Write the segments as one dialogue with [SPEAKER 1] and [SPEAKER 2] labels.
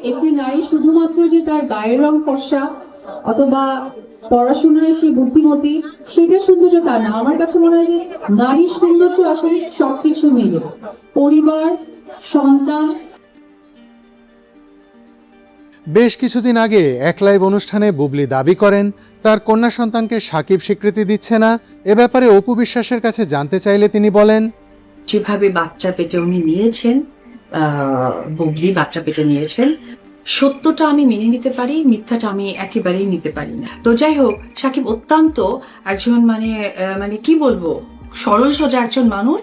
[SPEAKER 1] একটি নারী শুধুমাত্র যে তার গায়ের রং ফর্সা অথবা পড়াশোনায় সে বুদ্ধিমতী সেটা সৌন্দর্য তা না। আমার কাছে মনে হয় যে নারীর সৌন্দর্য আসলে সবকিছু মিলে, পরিবার, সন্তান।
[SPEAKER 2] বেশ কিছুদিন আগে এক লাইভ অনুষ্ঠানে বুবলি দাবি করেন তার কন্যা সন্তানকে সাকিব স্বীকৃতি দিচ্ছে না। এ ব্যাপারে অপু বিশ্বাসের কাছে জানতে চাইলে তিনি বলেন,
[SPEAKER 3] যেভাবে বাচ্চা পেটে উনি নিয়েছেন, বুবলি বাচ্চা পেটে নিয়েছেন, সত্যটা আমি মেনে নিতে পারি, মিথ্যাটা আমি একেবারেই নিতে পারি না। তো যাই হোক, সাকিব অত্যন্ত একজন মানে কি বলবো, সরল সোজা একজন মানুষ।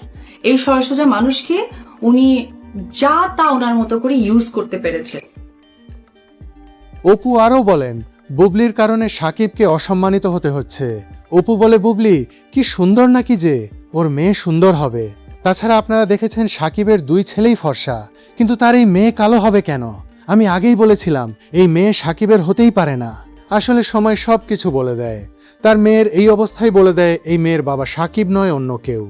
[SPEAKER 3] এই সরল সোজা মানুষকে উনি যা তা ওনার মতো করে ইউজ করতে পেরেছে।
[SPEAKER 2] অপু আরও বলেন বুবলির কারণে সাকিবকে অসম্মানিত হতে হচ্ছে। অপু বলে, বুবলি কি সুন্দর নাকি যে ওর মেয়ে সুন্দর হবে। তাছাড়া আপনারা দেখেছেন সাকিবের দুই ছেলেই ফর্সা, কিন্তু তার এই মেয়ে কালো হবে কেন? আমি আগেই বলেছিলাম এই মেয়ে সাকিবের হতেই পারে না। আসলে সময় সব কিছু বলে দেয়। তার মেয়ের এই অবস্থায় বলে দেয় এই মেয়ের বাবা সাকিব নয় অন্য কেউ।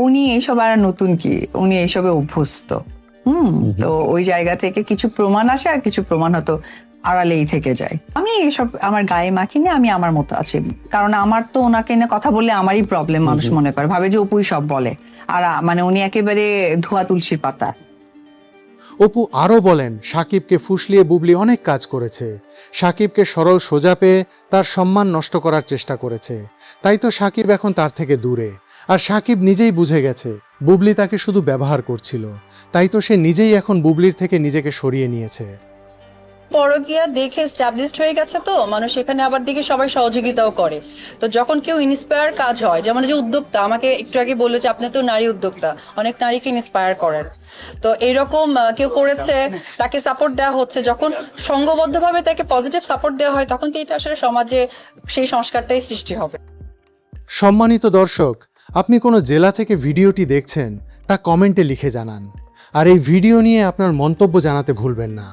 [SPEAKER 4] উনি এইসব আর নতুন কি, উনি এইসবে অভ্যস্ত। তো ওই জায়গা থেকে কিছু প্রমাণ আসে আর কিছু প্রমাণ হয়তো আড়ালেই থেকে যায়। আমি এসব আমার গায়ে মাখিনি, আমি আমার মতো আছি। কারণ আমার তো ওনাকে নিয়ে কথা বললে আমারই প্রবলেম, মানুষ মনে করে, ভাবে যে অপুই সব বলে। আর মানে উনি একেবারে ধোয়া তুলসীর পাতা।
[SPEAKER 2] অপু আরও বলেন সাকিবকে ফুসলিয়ে বুবলি অনেক কাজ করেছে। সাকিবকে সরল সোজা পেয়ে তার সম্মান নষ্ট করার চেষ্টা করেছে। তাই তো সাকিব এখন তার থেকে দূরে। আর সাকিব নিজেই বুঝে গেছে বুবলি তাকে শুধু ব্যবহার করছিল। তাই তো সে নিজেই এখন বুবলির থেকে নিজেকে সরিয়ে নিয়েছে।
[SPEAKER 5] পরকীয়া দেখে এস্টাবলিশড হয়ে গেছে, তো মানুষ এখানে আবার দিকে সবাই সহযোগিতাও করে। তো যখন কেউ ইন্সপায়ার কাজ হয়, যেমন যে উদ্যোক্তা আমাকে একটু আগে বললো যে আপনি তো নারী উদ্যোক্তা, অনেক নারীকে ইন্সপায়ার করেন। তো এইরকম কেউ করেছে, তাকে সাপোর্ট দেওয়া হচ্ছে, যখন সংঘবদ্ধভাবে তাকে পজিটিভ সাপোর্ট দেওয়া হয়, তখন তো এটা আসলে সমাজে সেই সংস্কারটাই সৃষ্টি হবে।
[SPEAKER 2] সম্মানিত দর্শক, আপনি কোনো জেলা থেকে ভিডিওটি দেখছেন তা কমেন্টে লিখে জানান। আর এই ভিডিও নিয়ে আপনার মন্তব্য জানাতে ভুলবেন না।